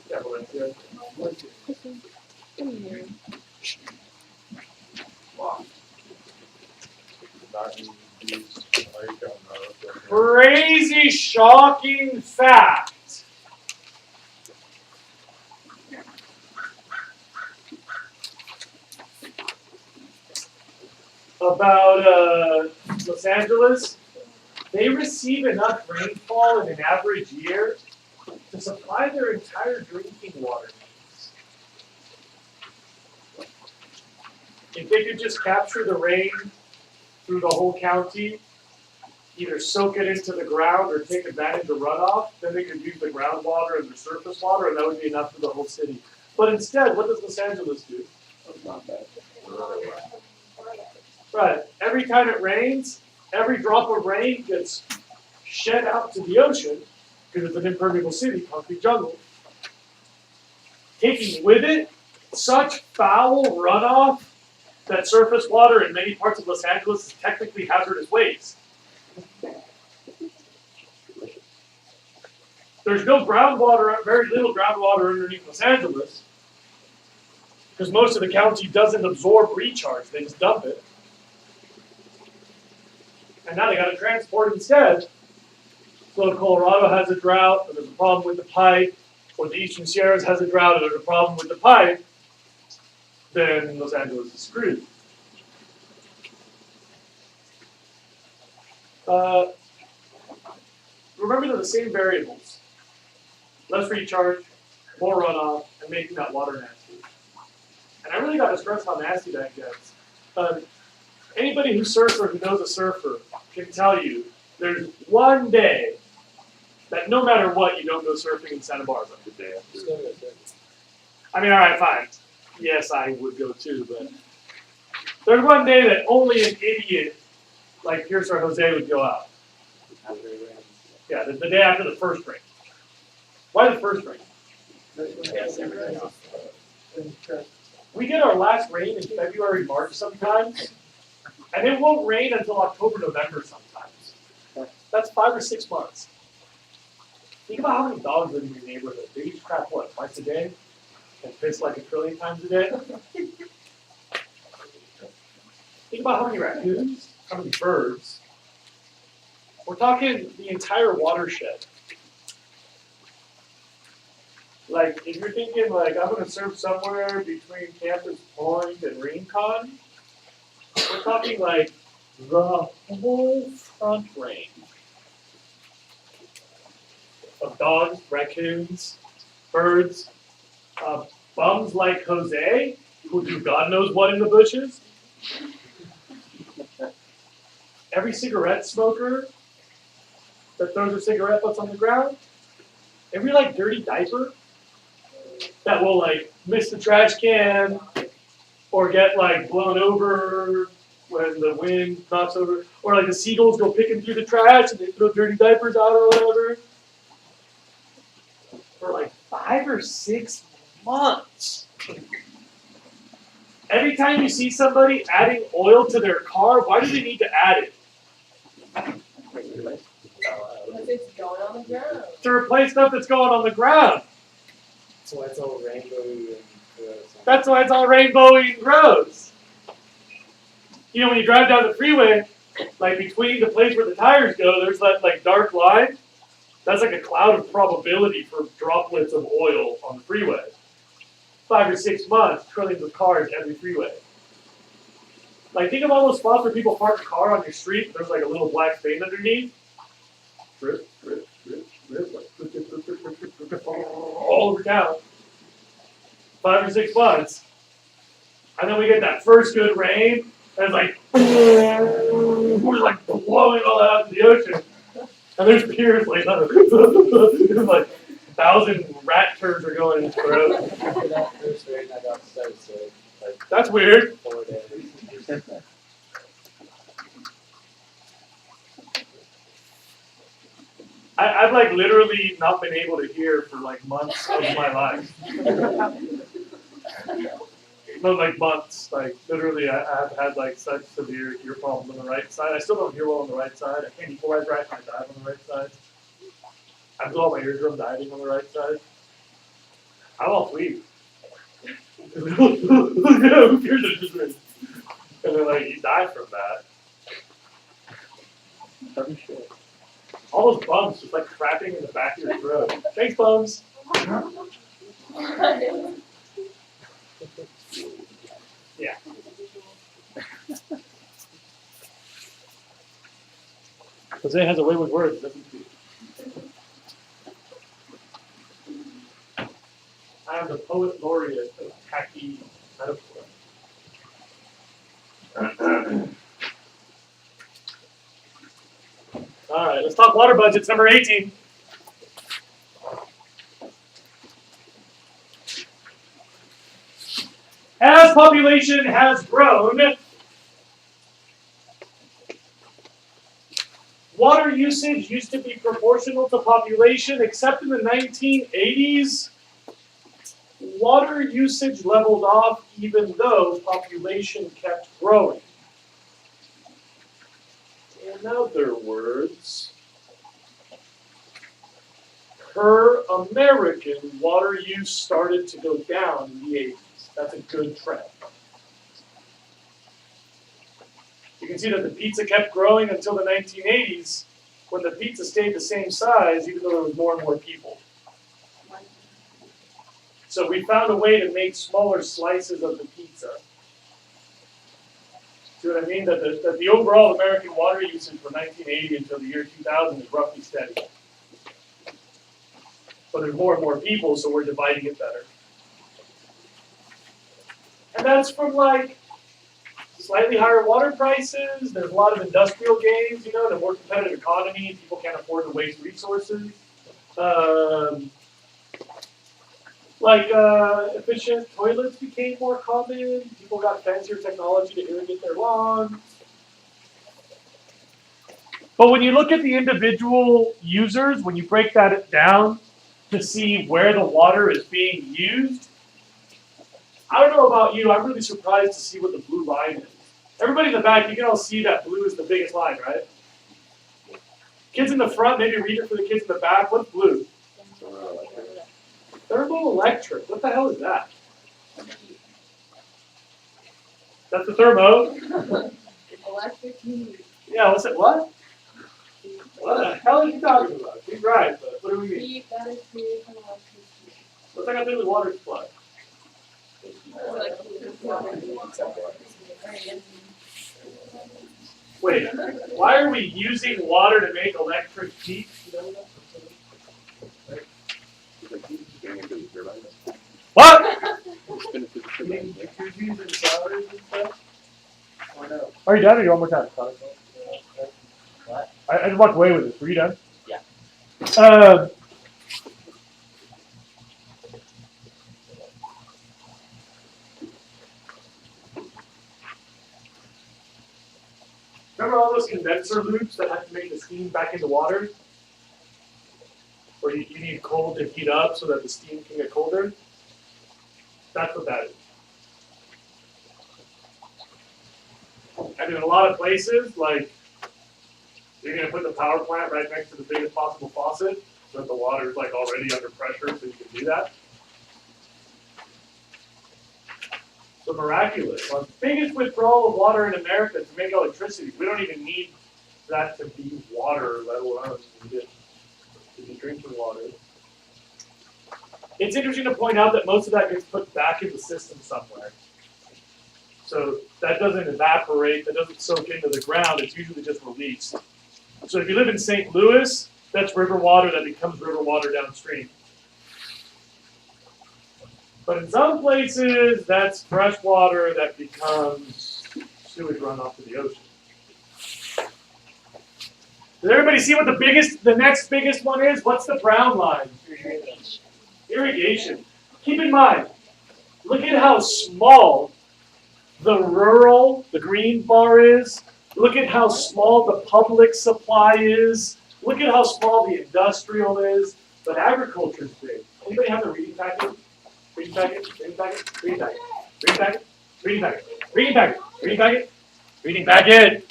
Yeah, Valencia. Crazy, shocking fact. About Los Angeles, they receive enough rainfall in an average year to supply their entire drinking water needs. If they could just capture the rain through the whole county, either soak it into the ground or take advantage of runoff, then they could use the groundwater and the surface water, and that would be enough for the whole city. But instead, what does Los Angeles do? Right. Every time it rains, every drop of rain gets shed out to the ocean because it's an impermeable city, concrete jungle. Taking with it such foul runoff that surface water in many parts of Los Angeles is technically hazardous waste. There's no groundwater, very little groundwater underneath Los Angeles because most of the county doesn't absorb recharge, they just dump it. And now they got to transport instead. So if Colorado has a drought, or there's a problem with the pipe, or the Eastern Sierras has a drought, or there's a problem with the pipe, then Los Angeles is screwed. Remember they're the same variables. Less recharge, more runoff, and making that water nasty. And I really got to stress how nasty that gets. Anybody who's surfer who knows a surfer can tell you there's one day that no matter what you don't go surfing in Santa Barbara. The day after. I mean, all right, fine. Yes, I would go too, but there's one day that only an idiot like Pierce or Jose would go out. Yeah, the day after the first rain. Why the first rain? We get our last rain in February, March sometimes, and it won't rain until October, November sometimes. That's 5 or 6 months. Think about how many dogs live in your neighborhood. They each crap, what, twice a day? And piss like 1 trillion times a day? Think about how many raccoons, how many birds. We're talking the entire watershed. Like, if you're thinking, like, I'm going to surf somewhere between Campus Point and Rincon, we're talking, like, the whole front range of dogs, raccoons, birds, bums like Jose, who do God knows what in the bushes. Every cigarette smoker that throws a cigarette butts on the ground. Every, like, dirty diaper that will, like, miss the trash can or get, like, blown over when the wind knocks over. Or, like, the seagulls go picking through the trash and they throw dirty diapers out or whatever. For, like, 5 or 6 months. Every time you see somebody adding oil to their car, why do they need to add it? Because it's going on the ground. To replace stuff that's going on the ground. That's why it's all rainbowy and gross. That's why it's all rainbowy and gross. You know, when you drive down the freeway, like between the place where the tires go, there's that like dark line. That's like a cloud of probability for droplets of oil on the freeway. 5 or 6 months, trillions of cars every freeway. Like, think of all those spots where people park a car on your street, there's like a little black stain underneath. Drip, drip, drip, drip, like, drip, drip, drip, drip, drip, drip, drip, all over town. 5 or 6 months. And then we get that first good rain, and it's like, we're like blowing all that out to the ocean. And there's piers like, it's like 1,000 rat turds are going in his throat. After that first rain, I got so sick. Like That's weird. 4 days. I've like literally not been able to hear for like months of my life. No, like months, like literally I've had like such severe ear problems on the right side. I still don't hear well on the right side. I can't equalize right when I dive on the right side. I've got all my eardrum diving on the right side. I'm all sweet. Who cares if it's ring? And then like you die from that. Oh shit. All those bumps just like crapping in the back of your throat. Thanks, bums. Yeah. Jose has a way with words, doesn't he? I am the poet laureate of tacky metaphor. All right, let's talk water budgets, number 18. As population has grown, water usage used to be proportional to population, except in the 1980s. Water usage leveled off even though population kept growing. In other words, per American, water use started to go down in the 80s. That's a good trend. You can see that the pizza kept growing until the 1980s, when the pizza stayed the same size, even though there was more and more people. So we found a way to make smaller slices of the pizza. See what I mean? That the overall American water usage from 1980 until the year 2000 is roughly steady. But there's more and more people, so we're dividing it better. And that's from like slightly higher water prices. There's a lot of industrial gains, you know, in a more competitive economy. People can't afford to waste resources. Efficient toilets became more common. People got fancier technology to irrigate their lawns. But when you look at the individual users, when you break that down to see where the water is being used, I don't know about you, I'm really surprised to see what the blue line is. Everybody in the back, you can all see that blue is the biggest line, right? Kids in the front, maybe read it for the kids in the back. What's blue? Thermoelectric. What the hell is that? That's the thermo? Electric heat. Yeah, what's it? What? What the hell are you talking about? She's right, but what do we mean? Heat that is created from electric heat. What's that got to do with water supply? Wait, why are we using water to make electric heat? What? Are you done or you want more time? What? I just walked away with this. Were you done? Yeah. Remember all those condenser loops that have to make the steam back into water? Where you need cold to heat up so that the steam can get colder? That's what that is. And in a lot of places, like, you're going to put the power plant right next to the biggest possible faucet so that the water is like already under pressure so you can do that. So miraculous. The biggest withdrawal of water in America to make electricity. We don't even need that to be water, let alone need it to be drinking water. It's interesting to point out that most of that gets put back in the system somewhere. So that doesn't evaporate, that doesn't soak into the ground, it's usually just released. So if you live in St. Louis, that's river water that becomes river water downstream. But in some places, that's fresh water that becomes sewage runoff to the ocean. Does everybody see what the next biggest one is? What's the brown line? Irrigation. Keep in mind, look at how small the green bar is. Look at how small the public supply is. Look at how small the industrial is. But agriculture is big. Anybody have the reading packet? reading packet, reading packet, reading packet, reading packet, reading packet, reading packet, reading packet, reading packet.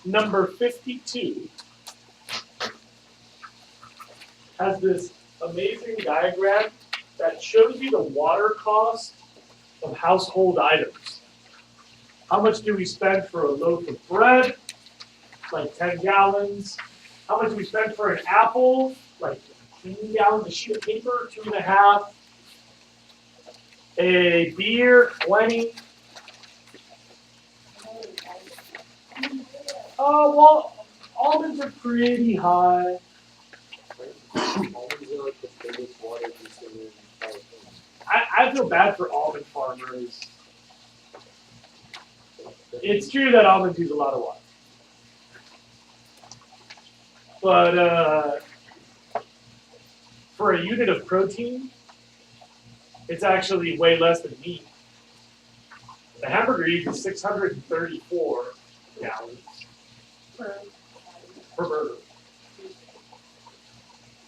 Number 52 has this amazing diagram that shows you the water cost of household items. How much do we spend for a loaf of bread? Like 10 gallons. How much do we spend for an apple? Like 15 gallons. A sheet of paper, 2.5. A beer, 20. Well, almonds are pretty high. Almonds are like the biggest water consumer in California. I feel bad for almond farmers. It's true that almonds use a lot of water. But for a unit of protein, it's actually way less than meat. The hamburger uses 634 gallons per burger.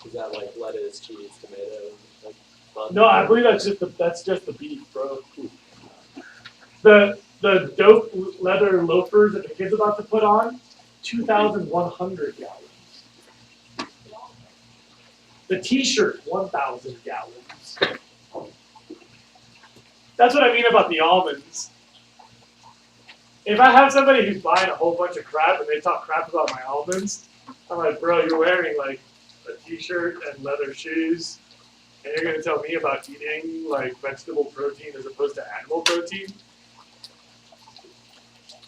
Is that like lettuce, cheese, tomato, like bun? No, I believe that's just the beef, bro. The dope leather loafers that the kid's about to put on, 2,100 gallons. The t-shirt, 1,000 gallons. That's what I mean about the almonds. If I have somebody who's buying a whole bunch of crap and they talk crap about my almonds, I'm like, bro, you're wearing like a t-shirt and leather shoes, and you're gonna tell me about eating like vegetable protein as opposed to animal protein?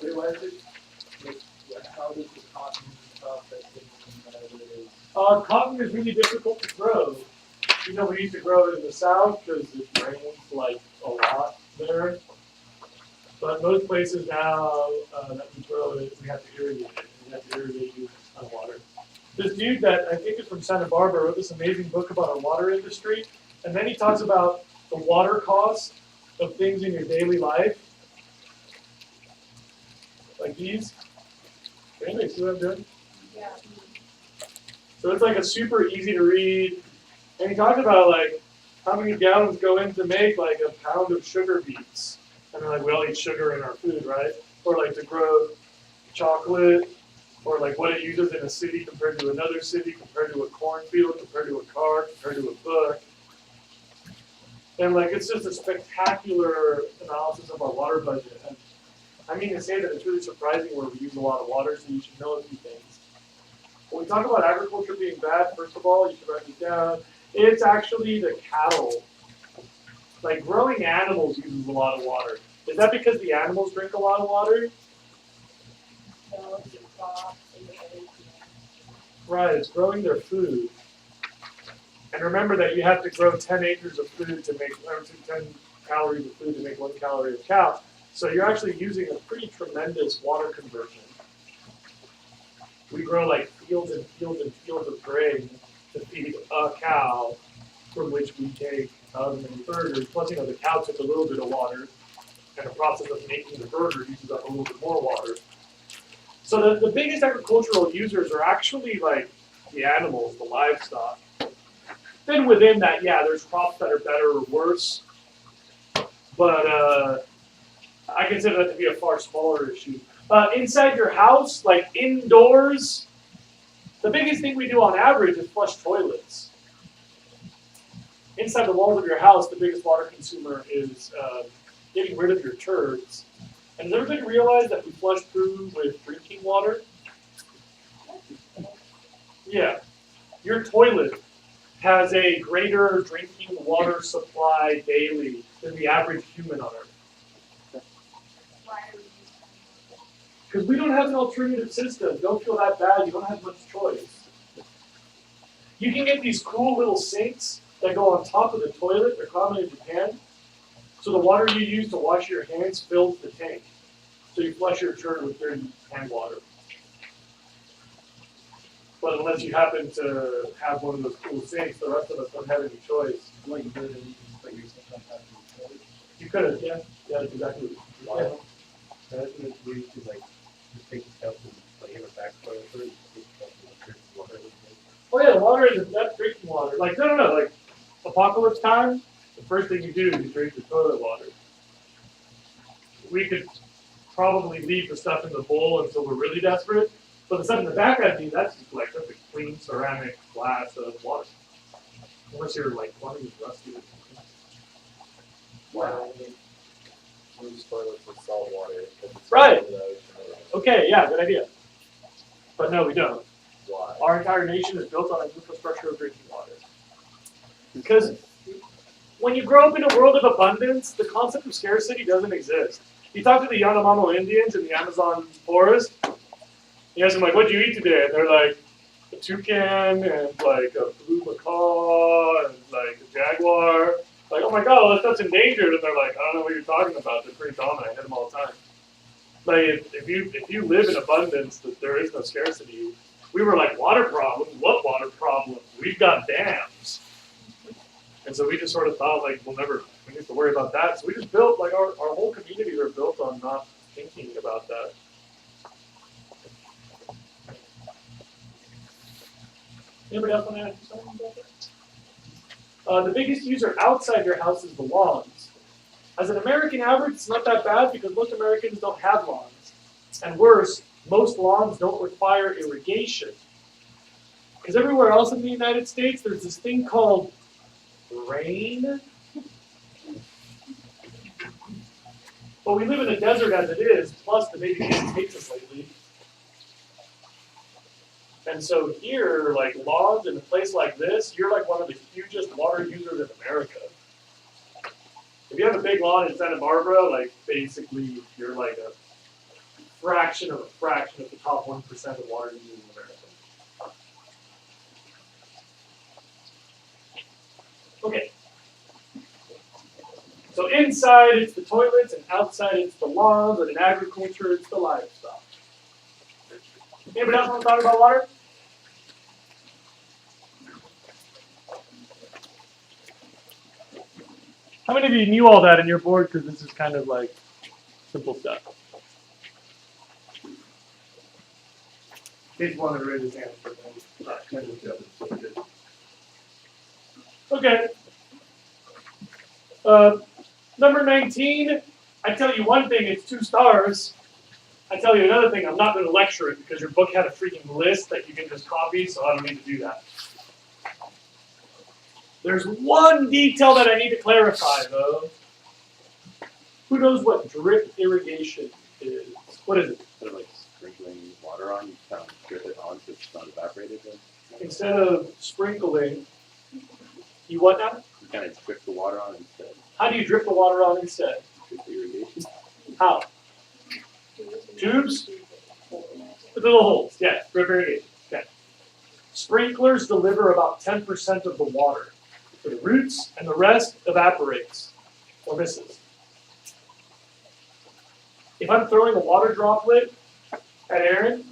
Wait, why is it, like, how does the cotton stuff that's in whatever it is? Cotton is really difficult to grow. You know, we used to grow it in the south because it rains like a lot there. But most places now that we grow it, we have to irrigate it. We have to irrigate it on water. This dude that I think is from Santa Barbara wrote this amazing book about our water industry, and then he talks about the water cost of things in your daily life, like these. Can anybody see what I'm doing? Yeah. So it's like a super easy to read, and he talks about like how many gallons go in to make like a pound of sugar beets, and then like we all eat sugar in our food, right? Or like to grow chocolate, or like what it uses in a city compared to another city, compared to a cornfield, compared to a car, compared to a book. And like it's just a spectacular analysis of our water budget. And I mean to say that it's really surprising where we use a lot of water, so you should know a few things. When we talk about agriculture being bad, first of all, you should write this down. It's actually the cattle. Like growing animals uses a lot of water. Is that because the animals drink a lot of water? So, it's soft, and everything. Right, it's growing their food. And remember that you have to grow 10 acres of food to make, or 10 calories of food to make 1 calorie of cow. So you're actually using a pretty tremendous water conversion. We grow like fields and fields and fields of grain to feed a cow, from which we take however many burgers. Plus, you know, the cow took a little bit of water, and the process of making the burger uses up a little bit more water. So the biggest agricultural users are actually like the animals, the livestock. Then within that, yeah, there's crops that are better or worse. But I consider that to be a far smaller issue. Inside your house, like indoors, the biggest thing we do on average is flush toilets. Inside the walls of your house, the biggest water consumer is getting rid of your turds. And does everybody realize that we flush poo with drinking water? Yeah. Your toilet has a greater drinking water supply daily than the average human on Earth. Why are we Because we don't have an alternative system. Don't feel that bad. You don't have much choice. You can get these cool little sinks that go on top of the toilet. They're common in Japan. So the water you use to wash your hands fills the tank. So you flush your turd with dirty hand water. But unless you happen to have one of those cool sinks, the rest of us don't have any choice. What you did, and you just put your stuff on top of the toilet. You could have, yeah. Yeah, that's exactly what you did. Imagine if we could like just take the cup and like have a backfire for it, take the cup and drink the water. Oh yeah, water is that's drinking water. Like no, like apocalypse time. The first thing you do is you drink the toilet water. We could probably leave the stuff in the bowl until we're really desperate. But the stuff in the back I mean, that's just like that's a clean ceramic glass of water. Unless you're like plumbing is rusty or something. Wow. Use toilets with salt water. 'cause it's Right. in the ocean or Okay, yeah, good idea. But no, we don't. why. Our entire nation is built on an infrastructure of drinking water. Because when you grow up in a world of abundance, the concept of scarcity doesn't exist. You talk to the Yanomamo Indians in the Amazon forest, you ask them like, "What'd you eat today?" And they're like, "A toucan and like a blue macaw and like a jaguar." Like, "Oh my god, all that stuff's endangered." And they're like, "I don't know what you're talking about. They're pretty dominant. I hit them all the time." Like, if you live in abundance, that there is no scarcity. We were like, water problems? What water problems? We've got dams. And so we just sort of thought like, we need to worry about that. So we just built, like our whole communities are built on not thinking about that. Anybody else want to add something about that? The biggest user outside your house is the lawns. As an American average, it's not that bad because most Americans don't have lawns. And worse, most lawns don't require irrigation. Because everywhere else in the United States, there's this thing called rain. But we live in a desert as it is, plus the baby Jesus hates us lately. And so here, like lawns in a place like this, you're like one of the hugest water users in America. If you have a big lawn in Santa Barbara, like basically you're like a fraction of the top 1% of water users in America. Okay. So inside it's the toilets, and outside it's the lawns, and in agriculture it's the livestock. Anybody else want to talk about water? How many of you knew all that in your board? Because this is kind of like simple stuff. Case wanted to raise his hand for them. Okay. Number 19, I tell you one thing, it's 2 stars. I tell you another thing, I'm not going to lecture it because your book had a freaking list that you can just copy, so I don't need to do that. There's one detail that I need to clarify, though. Who knows what drip irrigation is? What is it? Instead of like sprinkling water on, you kind of drip it on so it's not evaporated. Then Instead of sprinkling, you what now? you kind of drip the water on instead. How do you drip the water on instead? Drip irrigation. How? Tubes? With little holes, yeah, drip irrigation. Okay. Sprinklers deliver about 10% of the water to the roots, and the rest evaporates or misses. If I'm throwing a water droplet at Aaron,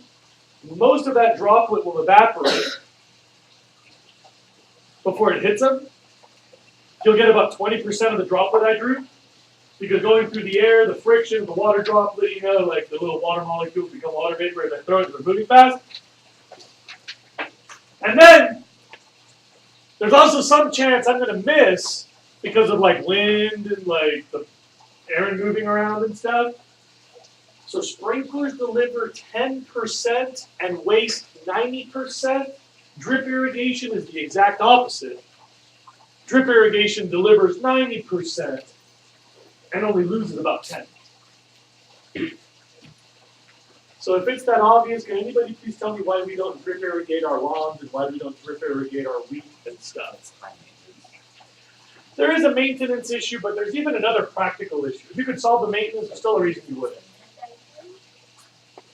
most of that droplet will evaporate before it hits him. You'll get about 20% of the droplet I drew, because going through the air, the friction, the water droplet, you know, like the little water molecules become water vapor as I throw it, they're moving fast. And then, there's also some chance I'm going to miss because of like wind and like the air moving around and stuff. So sprinklers deliver 10% and waste 90%. Drip irrigation is the exact opposite. Drip irrigation delivers 90% and only loses about 10. So if it's that obvious, can anybody please tell me why we don't drip irrigate our lawns and why we don't drip irrigate our wheat and stuff? There is a maintenance issue, but there's even another practical issue. If you could solve the maintenance, there's still a reason you wouldn't.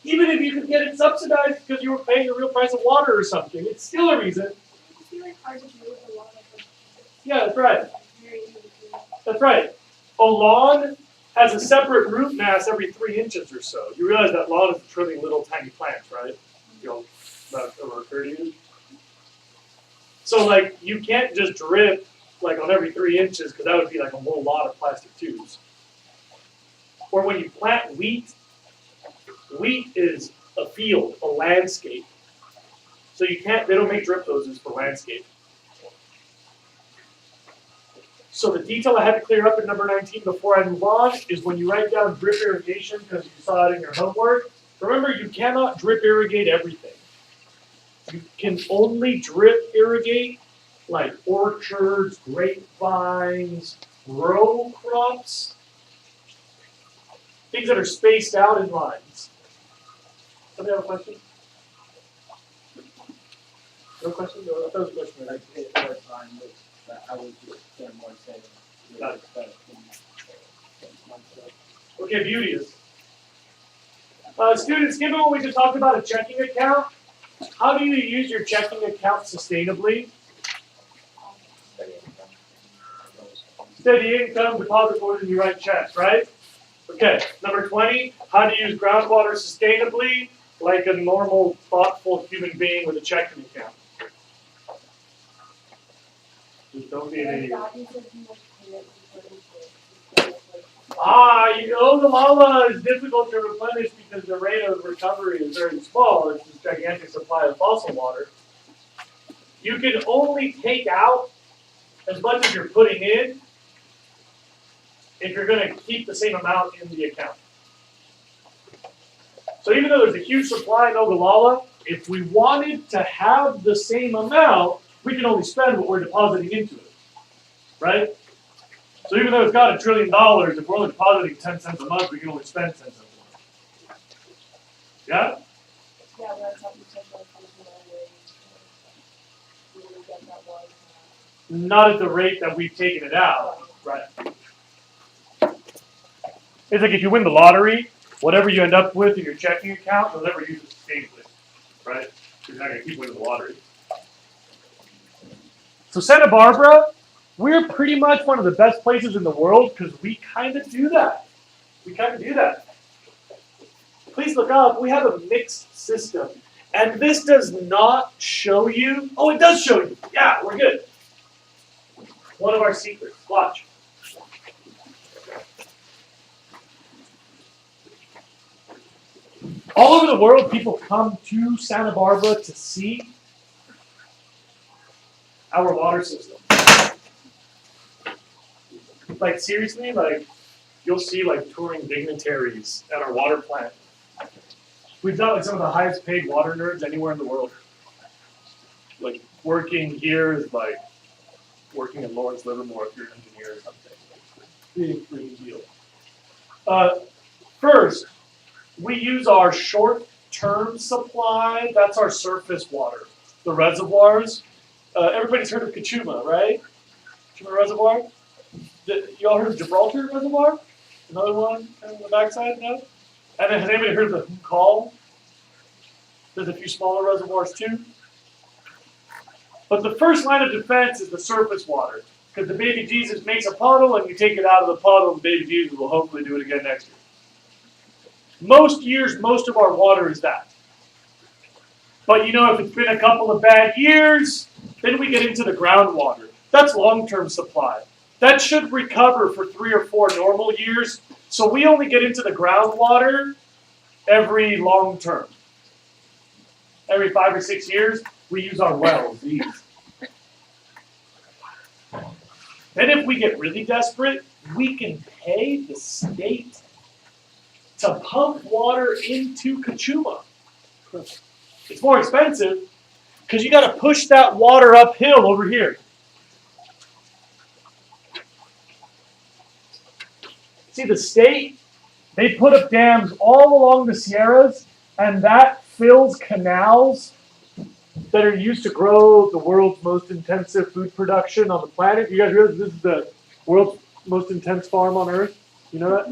Even if you could get it subsidized because you were paying the real price of water or something, it's still a reason. I feel like hard to move a lot of Yeah, that's right. very easy to do. That's right. A lawn has a separate root mass every 3 inches or so. You realize that lawn is a trillion little tiny plants, right? You know, that ever occur to you? So like, you can't just drip like on every 3 inches because that would be like a whole lot of plastic tubes. Or when you plant wheat, Wheat is a field, a landscape. So you can't, they don't make drip hoses for landscape. So the detail I had to clear up in number 19 before I move on is when you write down drip irrigation, because you saw it in your homework, remember you cannot drip irrigate everything. You can only drip irrigate like orchards, grapevines, row crops, things that are spaced out in lines. Somebody have a question? No question? No, I thought it was a question. Like, it was fine, but I was just more saying. Got it. Okay, beauteous. Students, given what we just talked about a checking account, how do you use your checking account sustainably? Steady income, deposit more than you write checks, right? Okay, number 20, how to use groundwater sustainably like a normal, thoughtful human being with a checking account. Just don't be an idiot. You know, the lava is difficult to replenish because the rate of recovery is very small. It's this gigantic supply of fossil water. You can only take out as much as you're putting in if you're going to keep the same amount in the account. So even though there's a huge supply in Ogallala, if we wanted to have the same amount, we can only spend what we're depositing into it, right? So even though it's got $1 trillion, if we're only depositing 10 cents a month, we can only spend 10 cents a month. Yeah? Yeah, that's how we take that from the way. We would get that water. Not at the rate that we've taken it out, right? It's like if you win the lottery, whatever you end up with in your checking account, you'll never use it sustainably, right? You're not going to keep winning the lottery. So Santa Barbara, we're pretty much one of the best places in the world because we kind of do that. We kind of do that. Please look up. We have a mixed system. And this does not show you. Oh, it does show you. Yeah, we're good. One of our secrets. Watch. All over the world, people come to Santa Barbara to see our water system. Like seriously, like you'll see like touring dignitaries at our water plant. We've got like some of the highest paid water nerds anywhere in the world. Like working here is like working at Lawrence Livermore if you're an engineer or something. Big deal. First, we use our short-term supply. That's our surface water. The reservoirs. Everybody's heard of Kachuma, right? Kachuma Reservoir. You all heard of Gibraltar Reservoir? Another one on the backside, no? And then has anybody heard of the Hunkal? There's a few smaller reservoirs too. But the first line of defense is the surface water. Because the baby Jesus makes a puddle and you take it out of the puddle and baby Jesus will hopefully do it again next year. Most years, most of our water is that. But you know, if it's been a couple of bad years, then we get into the groundwater. That's long-term supply. That should recover for 3 or 4 normal years. So we only get into the groundwater every long term. Every 5 or 6 years, we use our wells, these. Then if we get really desperate, we can pay the state to pump water into Kachuma. It's more expensive because you got to push that water uphill over here. See, the state, they put up dams all along the Sierras, and that fills canals that are used to grow the world's most intensive food production on the planet. You guys realize this is the world's most intense farm on Earth? You know that?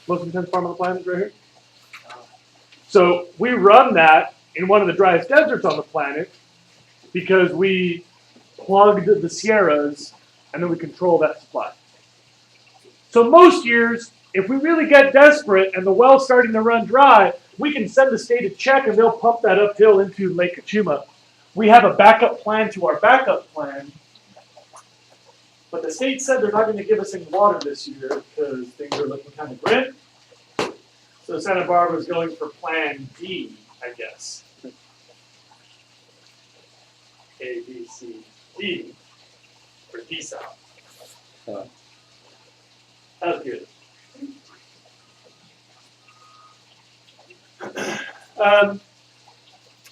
Most intense farm on the planet is right here. So we run that in one of the driest deserts on the planet because we plugged the Sierras and then we control that supply. So most years, if we really get desperate and the well's starting to run dry, we can send the state a check and they'll pump that uphill into Lake Kachuma. We have a backup plan to our backup plan. But the state said they're not going to give us any water this year because things are looking kind of grim. So So Santa Barbara's going for Plan D, I guess. A, B, C, D, for desal. Huh. That was good.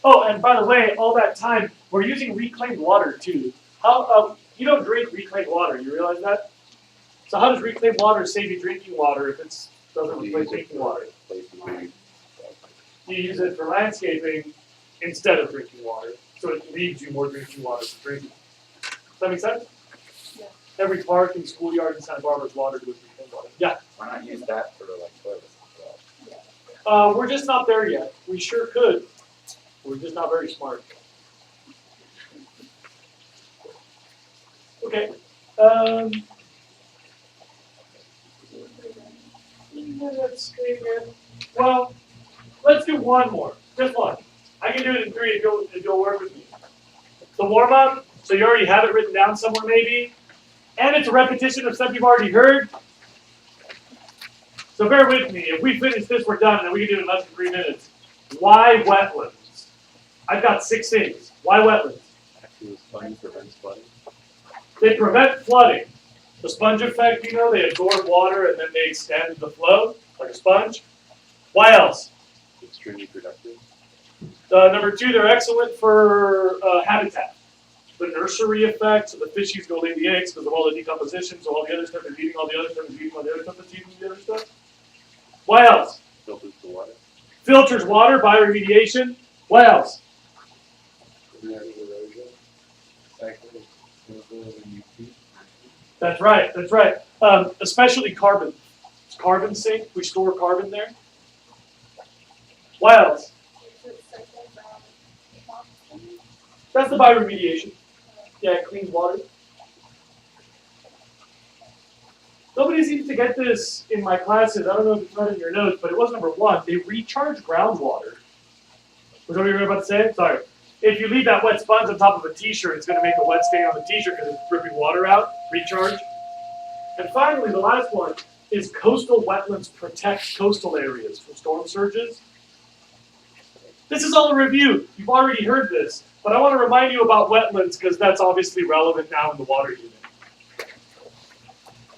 Oh, and by the way, all that time, we're using reclaimed water too. How, you don't drink reclaimed water, you realize that? So how does reclaimed water save you drinking water if it doesn't You replace use it drinking for water? places where you- You use it for landscaping instead of drinking water, so it leaves you more drinking water for drinking. Does that make sense? Yeah. Every park and schoolyard in Santa Barbara is watered with reclaimed water. Yeah, Why not use that for like toilets as well? we're just not there yet. We sure could. We're just not very smart. Okay. Let's see again. Well, let's do one more. Just one. I can do it in 3 if you'll work with me. The warm up, so you already have it written down somewhere maybe. And it's a repetition of stuff you've already heard. So bear with me. If we finish this, we're done, and we can do it in less than 3 minutes. Why wetlands? I've got 6 things. Why wetlands? Actually, sponge prevents flooding. They prevent flooding. The sponge effect, you know, they absorb water and then they extend the flow like a sponge. Why else? Extremely productive. Number 2, they're excellent for habitat. The nursery effect, so the fishies go lay the eggs because of all the decomposition, so all the other stuff is eating all the other stuff is eating all the other stuff is eating the other stuff. Why else? Filters the water. Filters water, bioremediation. What else? Preventing erosion, cycling, chemicals, and UV. That's right, that's right. Especially carbon. It's carbon sink, we store carbon there. What else? That's the bioremediation. Yeah, it cleans water. Nobody seems to get this in my classes. I don't know if it's not in your notes, but it was number 1. They recharge groundwater. Was that what you were about to say? Sorry. If you leave that wet sponge on top of a t-shirt, it's going to make a wet stain on the t-shirt because it's dripping water out. Recharge. And finally, the last one is coastal wetlands protect coastal areas from storm surges. This is all a review. You've already heard this, but I want to remind you about wetlands because that's obviously relevant now in the water unit.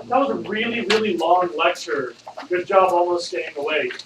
That was a really, really long lecture. Good job almost staying awake.